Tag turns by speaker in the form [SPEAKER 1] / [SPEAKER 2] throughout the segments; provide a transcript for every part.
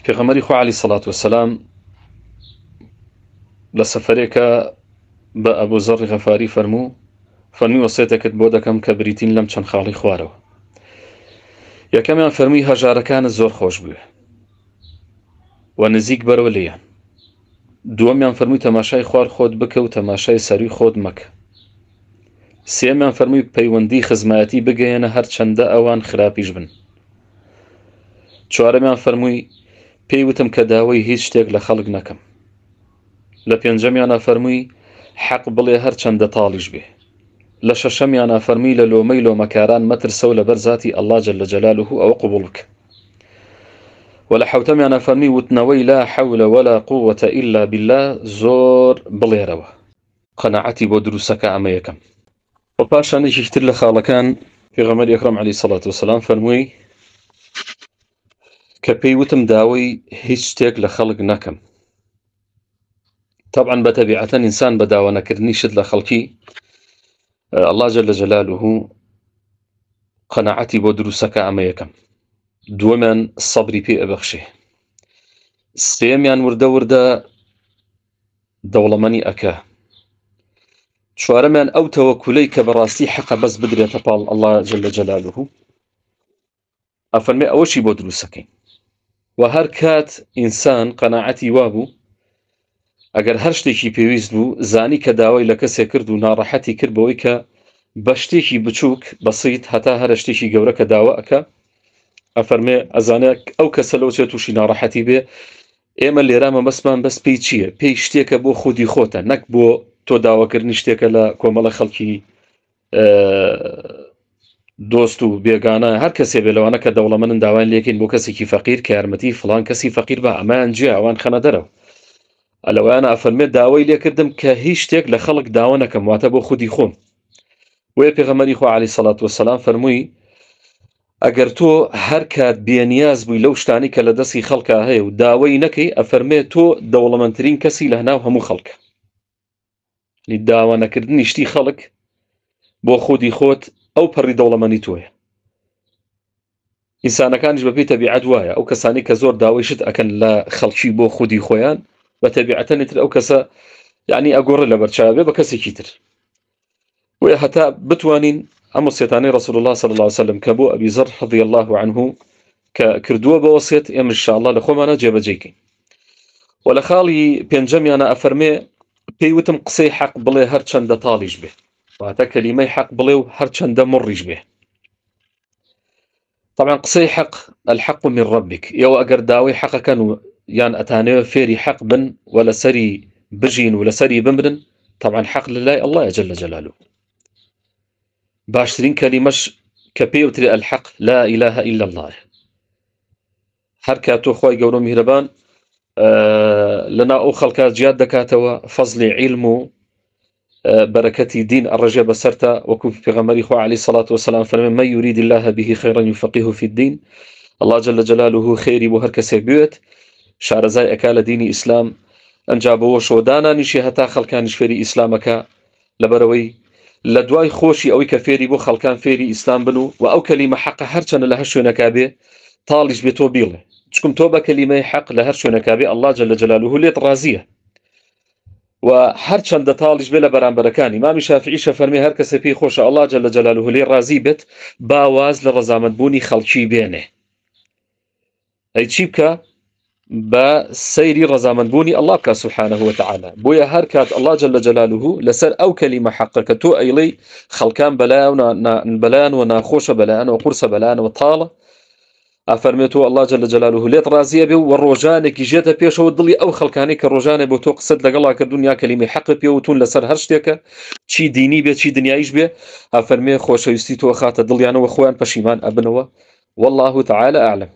[SPEAKER 1] پێغەمبەری خوا عەلەیهی سەڵات وەسەلام لە سەفەرێکە بە ئەبوو زەڕی غەفاری فەرمووی وەسیەتێکت بۆ دەکەم کە بریتین لەم چەند خاڵی خوارەوە. یەکەمیان فەرمووی هەژارەکانت زۆر خۆش بوێ و نزیک بەرەوە لێیان. دووەمیان فەرمووی تەماشای خوار خۆت بکە و تەماشای سەروی خۆت مەکە. سێمیان فەرمووی پەیوەندی خزمەتی بگەیەنە هەر چەندە ئەوان خراپیش بن. چوارەمیان فەرمووی پێی وتم کە داوای هیچ شتێک لە خەڵک نەکەم. لە پێنجەمیانە فەرمووی حەق بڵێ هەر چەندە تاڵیش بێ. لە شەشەمیانە فەرمووی لە لۆمەی لۆمەکاران مەترسە و لەبەر زاتی ئەڵڵا جەلە جەلالوه ئەوە قبوڵ بکە. و لە حەوتەمیانە فەرمووی وتنەوەی لا حەول ولا قووة إلا بالله زۆر بڵێرەوە. قەناعەتی بۆ دروستەکە ئەمە یەکەم. و پاشانێکی تر لە خاڵەکان پێغەمبەری ئەکرەم عەلەیهی سەڵات وەسەلام فەرمووی کە پێی وتم داوای هیچ شتێک لە خەڵک نەکەم. طبعا بەتەبیعەتەن ئینسان بە داوا نەکردنی شت لە خەڵکی ئەڵڵا جەلە جەلالوه قەناعەتی بۆ دروستەکە ئەمە یەکەم. دووەمیان سەبری پێ ئەبەخشێ. سێمیان وردە وردە دەوڵەمەنی ئەکا. چوارەمیان ئەو تەوەکولەی کە بەڕاستی حەقە بەس بدرێتە پاڵ ئەڵڵا جەلە جەلالوه ئەفەرمێ ئەوەشی بۆ دروستەکەین. و هەر کات ئینسان قەناعەتی وابوو ئەگەر هەر شتێکی پێویست بوو زانی کە داوای لە کەسێک کرد و ناڕەحەتی کرد بەوەی کە بە شتێکی بچووک بەسیت هەتا هەرە شتێکی گەورە کە داوا ئەکا ئەفەرمێ ئەزانێت ئەو کەسە لەو چێت تووشی ناڕەحەتی بێ ئێمە لێرامە بەسمان بەس پێی چییە؟ پێی شتێکە بۆ خودی خۆتە نەک بۆ تۆ داواکردنی شتێکە لە کۆمەڵە خەڵکی دۆست و بێگانە هەر کەسێ بێ لەوانە کە دەوڵەمەندن داوایان لێکین بۆ کەسێکی فەقیر کە یارمەتی فڵان کەسی فەقیر بە ئەمایان جێ ئەوان خەنە دەرەوە. ئەلەوەیانە ئەفەرمێت داوای لێکردم کە هیچ شتێک لە خەڵک داوا نەکەم واتە بۆ خودی خۆم. وێ پێغەمبەری خوا عەلەیهی سەڵات وەسەلام فەرمووی ئەگەر تۆ هەر کات بێنیاز بووی لەو شتانی کە لە دەستی خەڵکا هەیە و داوای نەکەی ئەفەرمێت تۆ دەوڵەمەندترین کەسی لە هەناو هەموو خەڵکە. داوا نەکردنی شتی خەڵک بۆ خودی خۆت ئەو پەڕی دەوڵەمەندی تۆیە. ئینسانەکانیش بەپێی تەبیعەت وایە ئەو کەسانی کە زۆر داوای شت ئەکەن لە خەڵکی بۆ خودی خۆیان بەتەبیعەتەن تر ئەو کەسە یعنی ئەگۆڕێ لە بەرچاوێ بە کەسێکی تر. وێ هەتا بتوانین ئەم وەسیەتانەی ڕەسوول الله صلی الله علیه وسلم کە بۆ ئەبی زەر رضی الله عنه کە کردووە بە وەسیەت ئێمە ئینشاءالله لە خۆمانە جێبەجێکەین. و لە خاڵی پێنجەمیانە ئەفەرمێ پێی وتم قسەی حەق بڵێ هەر چەندە تاڵیش بێ واتە کەلیمەی حەق بڵێ و هەر چەندە مڕیش بێ. طبعا قسەی حەق الحەق من ربك ئێوە ئەگەر داوای حەقەکەن و یان ئەتانەوە فێری حەق بن و لەسەری بژین و لەسەری بمرن طبعا حەق لەلای ئەڵڵایە جەلە جەلالوه. باشترین کەلیمەش کە پێی وترێ الحەق لا إله إلا الله. هەر کات تۆ خۆی گەورە و میهرەبان لەنا ئەو خەڵکات جیاد دەکاتەوە فەزلی عیلم و بەرەکەتی دین ئەڕژێ بەسەرتە وەکو پێغەمبەری خوا عەلەیهی سەڵات وەسەلام فەرمێ من يريد الله به خيرا يفقهه في الدين. الله جل جلاله خێری بۆ هەر کەسێک بوێت شارەزای ئەکا لە دینی ئیسلام ئەنجا بەوە شۆدانانیشی هەتا خەڵکانیش فێری ئیسلامەکە لەبەرەوەی لە دوای خۆشی ئەوەی کە فێری بۆ خەڵکان فێری ئیسلام بن و ئەو کەلیمە حەقە هەر چەندە لە هەر شوێنەکا بێ تاڵیش بێ تۆ بیڵێ چکم تۆ بە کەلیمەی حەق لە هەر شوێنەکا بێ ئەڵڵا جەلە جەلالوه لێت ڕازیە و هەر چەندە تاڵیش بێ لە بەرامبەرەکانی. مامی شافعیشە فەرمێ هەر کەسە پێی خۆشە ئەڵڵا جەلە جەلالوه لێ ڕازی بێت باواز لە ڕەزامەندبوونی خەڵکی بێنێ. ئەی چی بکە؟ بە سەیری ڕەزامەندبوونی ئەڵڵا بکە سوبحانەه وتەعالە. بۆیە هەر کات ئەڵڵا جەلە جەلالوه لەسەر ئەو کەلیمە حەقە کە تۆ ئەیڵێی خەڵکان بەلایان و ناخۆشە بەلایان و قورسە بەلایان و تاڵە ئەفەرمێت و ئەڵڵا جەلە جەلالوه لێت ڕازیە بێ و ڕۆژانێکی ژێتە پێشەوە دڵی ئەو خەڵکانەی کە ڕۆژانێ بۆ تۆ قسەت لەگەڵا کردوون یا کەلیمەی حەق پێوتون لەسەر هەر شتێکە چی دینی بێ چی دنیاییش بێ ئەفەرمێ خۆشەویستی تۆ خاتە دڵیانەوە خۆیان پەشیمان ئەبنەوە والله تعالى أعلم.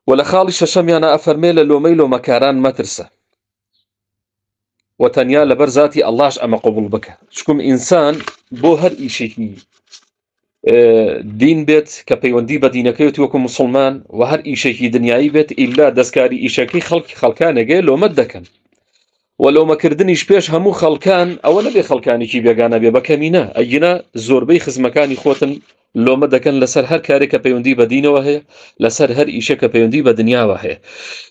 [SPEAKER 1] و لە خاڵی شەشەمیانە ئەفەرمێ لە لۆمەی لۆمەکاران مەترسە و تەنیا لەبەر زاتی ئەڵڵاش ئەمە قبوڵ بکە چکم ئینسان بۆ هەر ئیشێکی دین بێت کە پەیوەندی بە دینەکەیەتی وەکو موسڵمان و هەر ئیشێکی دنیایی بێت ئیلا دەستکاری ئیشەکەی خەڵکانێگەی لۆمەت دەکەن وەلۆمەکردنیش پێش هەموو خەڵکان ئەوە نەبێ خەڵکانێکی بێگانە بێ بەکەمینە ئەگینا زۆربەی خزمەکانی خۆتن لۆمە دەکەن لەسەر هەر کارێک کە پەیوەندی بە دینەوە هەیە لەسەر هەر ئیشە کە پەیوەندی بە دنیاوە هەیە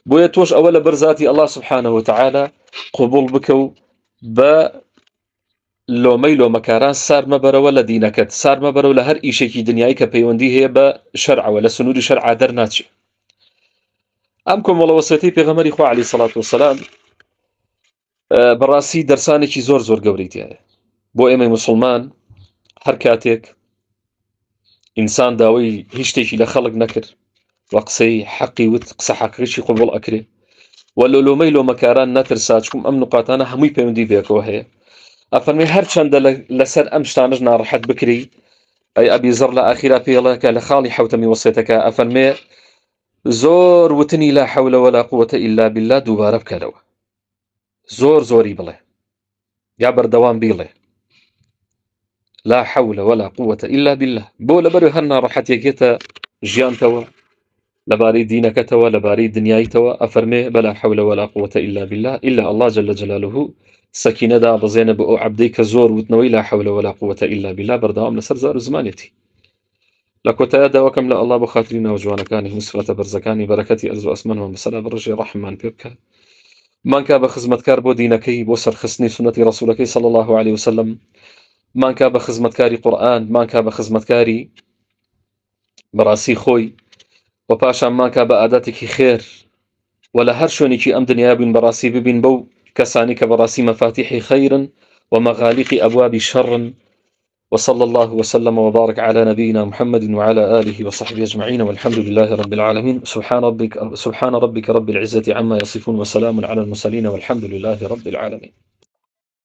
[SPEAKER 1] بۆیە تۆش ئەوە لە بەرزاتی الله سبحانه وتعالى قبول بکە و بە لۆمەی لۆمەکاران سار مەبەرەوە لە دینەکەت سار مەبەرەوە لە هەر ئیشێکی دنیایی کە پەیوەندی هەیە بە شەرعەوە لە سنووری شەرعا دەرناچێ ئەم کۆمەڵە وەسیەتەی پێغەمبەری خوا عەلەیهی سەڵات وسەلام بەڕاستی دەرسانێکی زۆر گەورەی تایە بۆ ئێمەی موسڵمان هەر کاتێک ئینسان داوای هیچ شتێکی لە خەڵک نەکرد وە قسەی حەقی وت قسە حەقیقیشی قبوڵ ئەکرێ وە لە لۆمەی لۆمەکاران نەترسا چکم ئەم نقاتانە هەمووی پەیوەندی بێکەوە هەیە ئەفەرمێ هەر چەندە لەسەر ئەم شتانەش ناڕەحەت بکری ئەی ئەبی زەڕ لە ئاخیرا پێڵەکە لە خاڵی حەوتەمی وەسیەتەکە ئەفەرمێ زۆر وتنی لا حەولە وەلا قووەتە ئیلا بالله دووبارە بکەرەوە زۆری بڵێ یا بەردەوام بیڵێ لا حول ولا قوة إلا بالله بۆ لەبەر هەر ناڕەحەتێکێتە ژیانتەوە لەبارەی دینەکەتەوە لەبارەی دنیایتەوە ئەفەرمێ بەلا حول ولا قوة إلا بالله إلا الله جل جلاله سەکینەدا بەزێنە بە ئەو عەبدەی کە زۆر وتنەوەی لا حول ولا قوة إلا بالله بەردەوام لەسەر زار و زمانێتی لە کۆتاییدا وەکەم لە الله بۆ خاتری ناوجوانەکانی مسفرەتە بەرزەکانی بەرەکەتی ئەرز و ئەسمان و مەسەلا بڕژێ ڕەحممان پێ بکە مانکا بە خزمەتکار بۆ دینەکەی بۆ سەرخستنی سنەتی ڕەسوولەکەی صلی الله عليه وسلم مانکا بە خزمەتکاری قورئان مانکا بە خزمەتکاری بەڕاستی خۆی و پاشان مانکا بە عادەتێکی خێر و لە هەر شوێنێکی ئەم دنیا بین بەڕاستی ببین بەو کەسانی کە بەڕاستی مەفاتیحی خەیرن ومغاليق أبواب شر وصلى الله وسلم وبارك على نبينا محمد وعلى آله وصحبه أجمعين والحمد لله رب العالمين سبحان ربك رب العزة عما يصفون وسلام على المرسلين والحمد لله رب العالمين